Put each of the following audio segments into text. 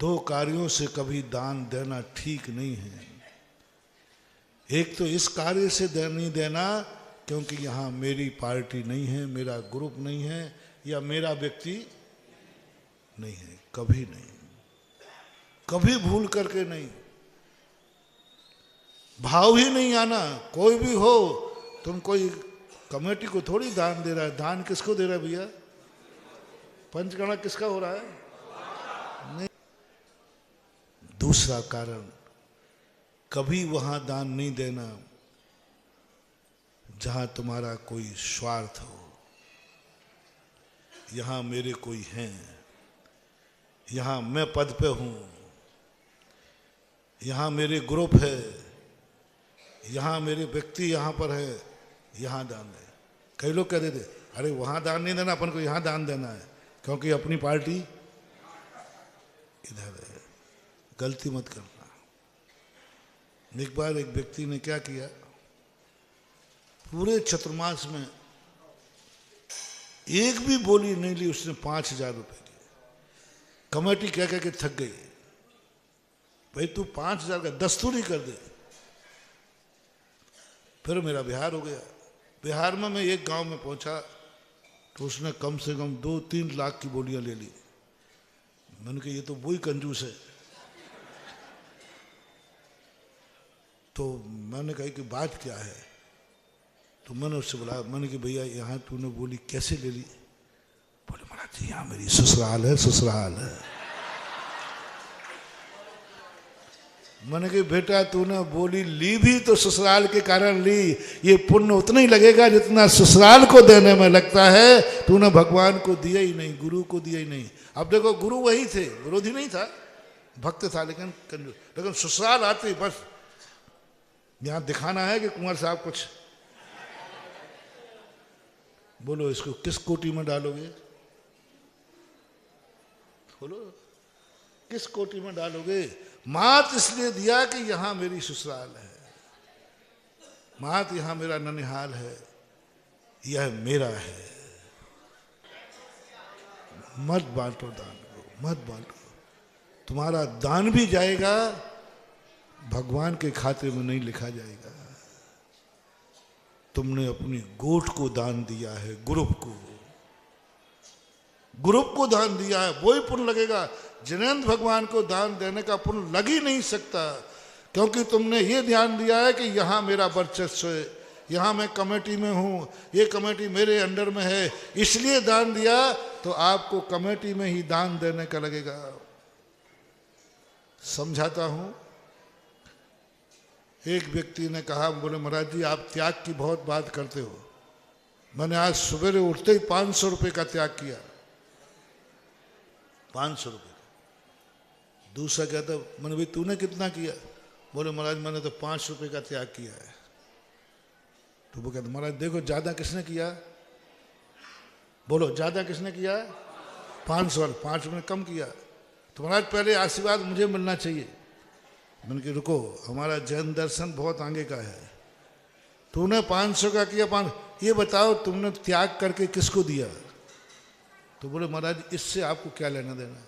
दो कार्यों से कभी दान देना ठीक नहीं है। एक तो इस कार्य से नहीं देना क्योंकि यहाँ मेरी पार्टी नहीं है, मेरा ग्रुप नहीं है या मेरा व्यक्ति नहीं है, कभी नहीं, कभी भूल करके नहीं। भाव ही नहीं आना। कोई भी हो, तुम कोई कमेटी को थोड़ी दान दे रहा है। दान किसको दे रहा है भैया? पंचगणा किसका हो रहा है? नहीं। दूसरा कारण, कभी वहां दान नहीं देना जहां तुम्हारा कोई स्वार्थ हो। यहां मेरे कोई हैं, यहां मैं पद पे हूं, यहां मेरे ग्रुप है, यहां मेरे व्यक्ति यहां पर है, यहां दान है। कई लोग कह देते अरे वहां दान नहीं देना, अपन को यहां दान देना है क्योंकि अपनी पार्टी इधर है। गलती मत करना। एक बार एक व्यक्ति ने क्या किया, पूरे चतुर्मास में एक भी बोली नहीं ली उसने 5,000 रुपए की। कमेटी कह कह के थक गई, भाई तू 5,000 का दस्तूरी कर दे। फिर मेरा बिहार हो गया। बिहार में मैं एक गांव में पहुंचा तो उसने कम से कम 2-3 लाख की बोलियां ले ली। मैंने कहा ये तो वही कंजूस है। तो मैंने कहा कि बात क्या है? तो मैंने उससे बोला, मैंने कहा भैया यहाँ तूने बोली कैसे ले ली? बोले महाराज जी यहाँ मेरी ससुराल है, ससुराल है। मैंने कहा बेटा तूने बोली ली भी तो ससुराल के कारण ली। ये पुण्य उतना ही लगेगा जितना ससुराल को देने में लगता है। तूने भगवान को दिया ही नहीं, गुरु को दिया ही नहीं। अब देखो गुरु वही थे, विरोधी नहीं था, भक्त था, लेकिन ससुराल आते ही बस यहां दिखाना है कि कुंवर साहब कुछ। बोलो इसको किस कोटि में डालोगे? बोलो किस कोटि में डालोगे? मात इसलिए दिया कि यहां मेरी ससुराल है, मात यहां मेरा ननिहाल है, यह मेरा है। मत बांटो दान को, मत बांटो। तुम्हारा दान भी जाएगा, भगवान के खाते में नहीं लिखा जाएगा। तुमने अपनी गोठ को दान दिया है, ग्रुप को दान दिया है, वही पुण्य लगेगा। जिनेंद्र भगवान को दान देने का पुण्य लग ही नहीं सकता, क्योंकि तुमने ये ध्यान दिया है कि यहां मेरा वर्चस्व है, यहां मैं कमेटी में हूं, ये कमेटी मेरे अंडर में है, इसलिए दान दिया। तो आपको कमेटी में ही दान देने का लगेगा। समझाता हूं। एक व्यक्ति ने कहा, बोले महाराज जी आप त्याग की बहुत बात करते हो। मैंने आज सवेरे उठते ही 500 रुपये का त्याग किया। 500 रुपये। दूसरा कहता, मैंने भाई तूने कितना किया? बोले महाराज मैंने तो 5 रुपये का त्याग किया है। तो वो कहता महाराज देखो ज्यादा किसने किया? बोलो ज्यादा किसने किया? 500। 5 रुपये कम किया। तो महाराज पहले आशीर्वाद मुझे मिलना चाहिए। मैंने कहा रुको, हमारा जैन दर्शन बहुत आगे का है। तूने 500 का किया, 5, ये बताओ तुमने त्याग करके किसको दिया? तो बोले महाराज इससे आपको क्या लेना देना,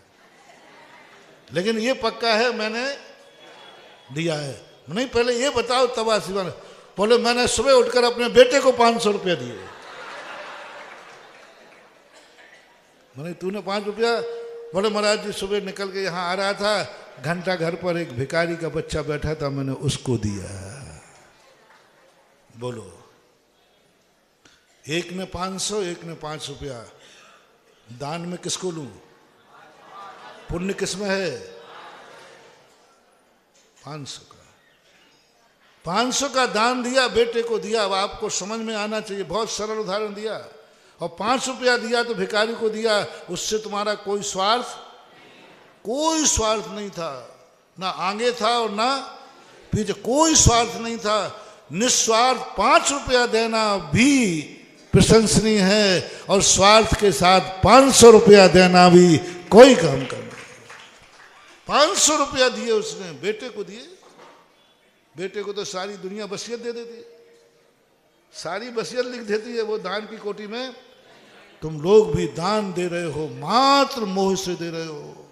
लेकिन ये पक्का है मैंने दिया है। नहीं पहले ये बताओ तब आशीर्वाद। बोले मैंने सुबह उठकर अपने बेटे को 500 रुपया दिए। मैंने तूने 5 रुपया? बोले महाराज जी सुबह निकल के यहाँ आ रहा था, घंटा घर पर एक भिखारी का बच्चा बैठा था, मैंने उसको दिया। बोलो एक ने 500, एक ने 5 रुपया। दान में किसको लूं? पुण्य किसमें है? 500 का। 500 का दान दिया, बेटे को दिया। अब आपको समझ में आना चाहिए, बहुत सरल उदाहरण दिया। और 5 रुपया दिया तो भिखारी को दिया। उससे तुम्हारा कोई स्वार्थ नहीं था, ना आगे था और ना पीछे, कोई स्वार्थ नहीं था। निस्वार्थ 5 रुपया देना भी प्रशंसनीय है, और स्वार्थ के साथ 500 रुपया देना भी कोई काम करना। 500 रुपया दिए उसने, बेटे को दिए। बेटे को तो सारी दुनिया वसीयत दे देती है, सारी वसीयत लिख देती है वो दान की कोटी में। तुम लोग भी दान दे रहे हो, मात्र मोह से दे रहे हो।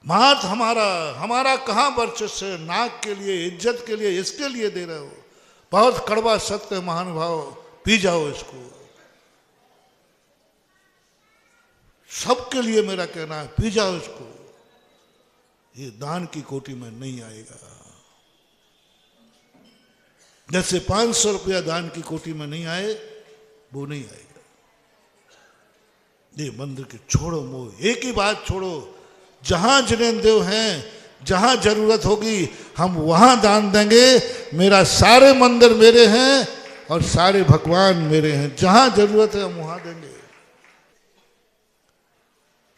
मात हमारा हमारा कहाँ वर्चस्व है? नाक के लिए, इज्जत के लिए, इसके लिए दे रहे हो। बहुत कड़वा सत्य है महानुभाव, पी जाओ इसको। सबके लिए मेरा कहना है, पी जाओ इसको। ये दान की कोटि में नहीं आएगा। जैसे 500 रुपया दान की कोटि में नहीं आए, वो नहीं आएगा। ये मंदिर के छोड़ो मोह, एक ही बात छोड़ो, जहां जिनेंद्र देव हैं, जहां जरूरत होगी हम वहां दान देंगे। मेरा सारे मंदिर मेरे हैं और सारे भगवान मेरे हैं, जहां जरूरत है हम वहां देंगे।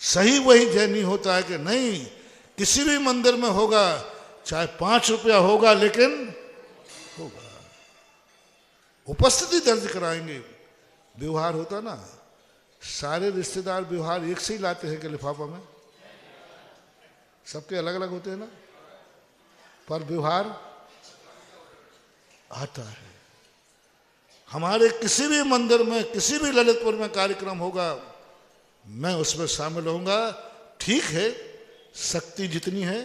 सही वही जैनी होता है कि नहीं, किसी भी मंदिर में होगा, चाहे 5 रुपया होगा, लेकिन होगा। उपस्थिति दर्ज कराएंगे। व्यवहार होता ना, सारे रिश्तेदार व्यवहार एक से ही लाते हैं कि लिफाफा में? सबके अलग अलग होते हैं ना, पर व्यवहार आता है। हमारे किसी भी मंदिर में, किसी भी ललितपुर में कार्यक्रम होगा, मैं उसमें शामिल होऊंगा। ठीक है, शक्ति जितनी है,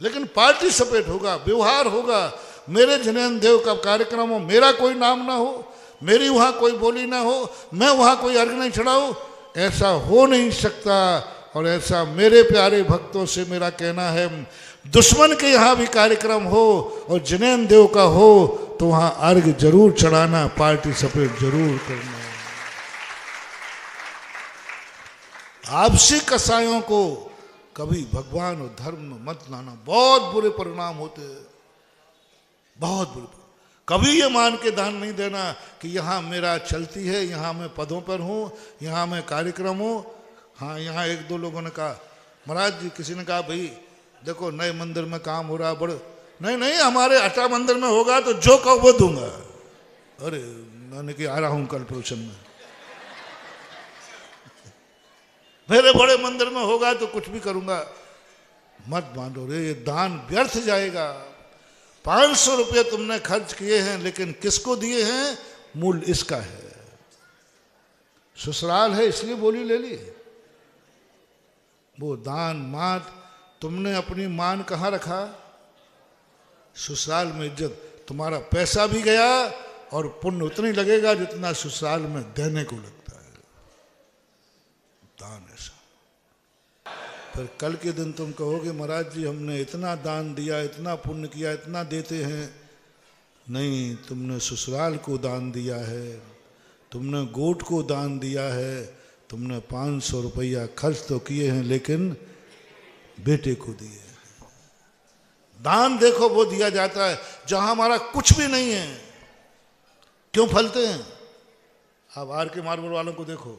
लेकिन पार्टिसिपेट होगा, व्यवहार होगा। मेरे जिनेंद्र देव का कार्यक्रम हो, मेरा कोई नाम ना हो, मेरी वहां कोई बोली ना हो, मैं वहां कोई अर्घ नहीं चढ़ाऊं, ऐसा हो नहीं सकता। और ऐसा मेरे प्यारे भक्तों से मेरा कहना है, दुश्मन के यहाँ भी कार्यक्रम हो और जिनेंद्र देव का हो तो वहां अर्घ जरूर चढ़ाना, पार्टिसिपेट जरूर करना। आपसी कसायों को कभी भगवान और धर्म में मत लाना, बहुत बुरे परिणाम होते हैं, बहुत बुरे। कभी ये मान के दान नहीं देना कि यहाँ मेरा चलती है, यहाँ मैं पदों पर हूँ, यहाँ मैं कार्यक्रम हूँ। हाँ, यहाँ एक दो लोगों ने कहा, महाराज जी, किसी ने कहा भाई देखो नए मंदिर में काम हो रहा, बड़े नहीं नहीं, हमारे अटा मंदिर में होगा तो जो कहो वो दूंगा। अरे मैंने कि आ रहा हूँ कल प्रवचन में। मेरे बड़े मंदिर में होगा तो कुछ भी करूंगा। मत बांधो रे, ये दान व्यर्थ जाएगा। 500 रुपये तुमने खर्च किए हैं, लेकिन किसको दिए हैं? मूल इसका है, ससुराल है इसलिए बोली ले ली। वो दान मात, तुमने अपनी मान कहाँ रखा? ससुराल में इज्जत। तुम्हारा पैसा भी गया और पुण्य उतना ही लगेगा जितना ससुराल में देने को लगता है। दान ऐसा। फिर कल के दिन तुम कहोगे महाराज जी हमने इतना दान दिया, इतना पुण्य किया, इतना देते हैं। नहीं, तुमने ससुराल को दान दिया है, तुमने गोट को दान दिया है, तुमने 500 रुपया खर्च तो किए हैं, लेकिन बेटे को दिए। दान देखो वो दिया जाता है जहां हमारा कुछ भी नहीं है। क्यों फलते हैं? आप आर के मार्बल वालों को देखो,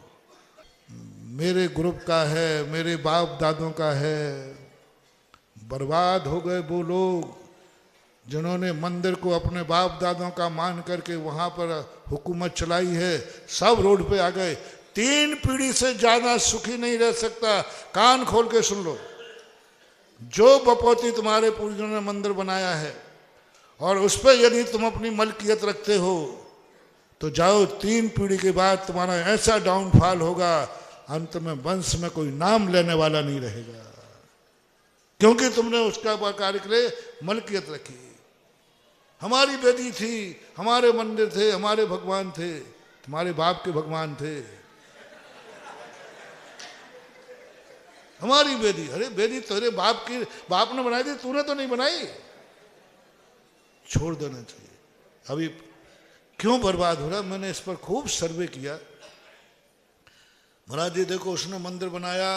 मेरे ग्रुप का है, मेरे बाप दादों का है। बर्बाद हो गए वो लोग जिन्होंने मंदिर को अपने बाप दादों का मान करके वहां पर हुकूमत चलाई है। सब रोड पे आ गए। 3 पीढ़ी से ज्यादा सुखी नहीं रह सकता। कान खोल के सुन लो, जो बपौती तुम्हारे पूर्वजों ने मंदिर बनाया है और उस पर यदि तुम अपनी मलकियत रखते हो तो जाओ, 3 पीढ़ी के बाद तुम्हारा ऐसा डाउनफॉल होगा, अंत में वंश में कोई नाम लेने वाला नहीं रहेगा, क्योंकि तुमने उसका कार्य के लिए मलकियत रखी। हमारी बेदी थी, हमारे मंदिर थे, हमारे भगवान थे, तुम्हारे बाप के भगवान थे। हमारी बेदी, अरे बेदी तेरे बाप की, बाप ने बनाई थी, तूने तो नहीं बनाई। छोड़ देना चाहिए। अभी क्यों बर्बाद हो रहा? मैंने इस पर खूब सर्वे किया। महाराज जी देखो, उसने मंदिर बनाया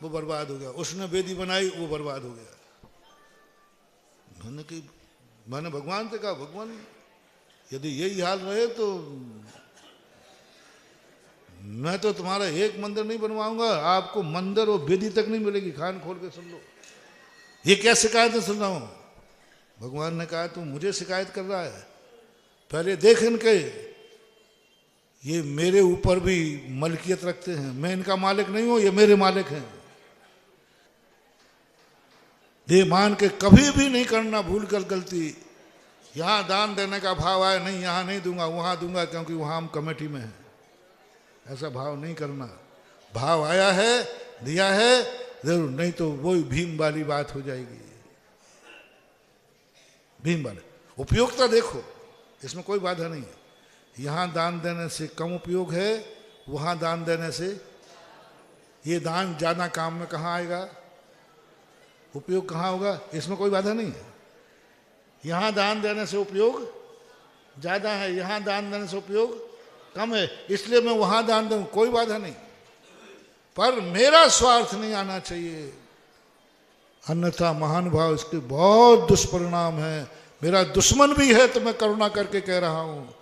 वो बर्बाद हो गया, उसने बेदी बनाई वो बर्बाद हो गया। मैंने भगवान से कहा, भगवान यदि यही हाल रहे तो मैं तो तुम्हारा एक मंदिर नहीं बनवाऊंगा, आपको मंदिर और बेदी तक नहीं मिलेगी। कान खोल के सुन लो, ये क्या शिकायत सुन रहा हूं? भगवान ने कहा तू मुझे शिकायत कर रहा है, पहले देख इनके, ये मेरे ऊपर भी मलकियत रखते हैं। मैं इनका मालिक नहीं हूं, ये मेरे मालिक हैं। ये मान के कभी भी नहीं करना भूल कर गलती। यहां दान देने का भाव आया, नहीं यहां नहीं दूंगा, वहां दूंगा क्योंकि वहां हम कमेटी में हैं, ऐसा भाव नहीं करना। भाव आया है, दिया है, जरूर, नहीं तो वही भीम वाली बात हो जाएगी। भीम वाले उपयोगिता देखो, इसमें कोई बाधा नहीं है। यहां दान देने से कम उपयोग है, वहां दान देने से ये दान ज्यादा काम में कहाँ आएगा, उपयोग कहाँ होगा, इसमें कोई बाधा नहीं है। यहां दान देने से उपयोग ज्यादा है, यहां दान देने से उपयोग कम है, इसलिए मैं वहां दान दूं, कोई बाधा नहीं। पर मेरा स्वार्थ नहीं आना चाहिए, अन्यथा महानुभाव इसके बहुत दुष्परिणाम है। मेरा दुश्मन भी है तो मैं करुणा करके कह रहा हूं।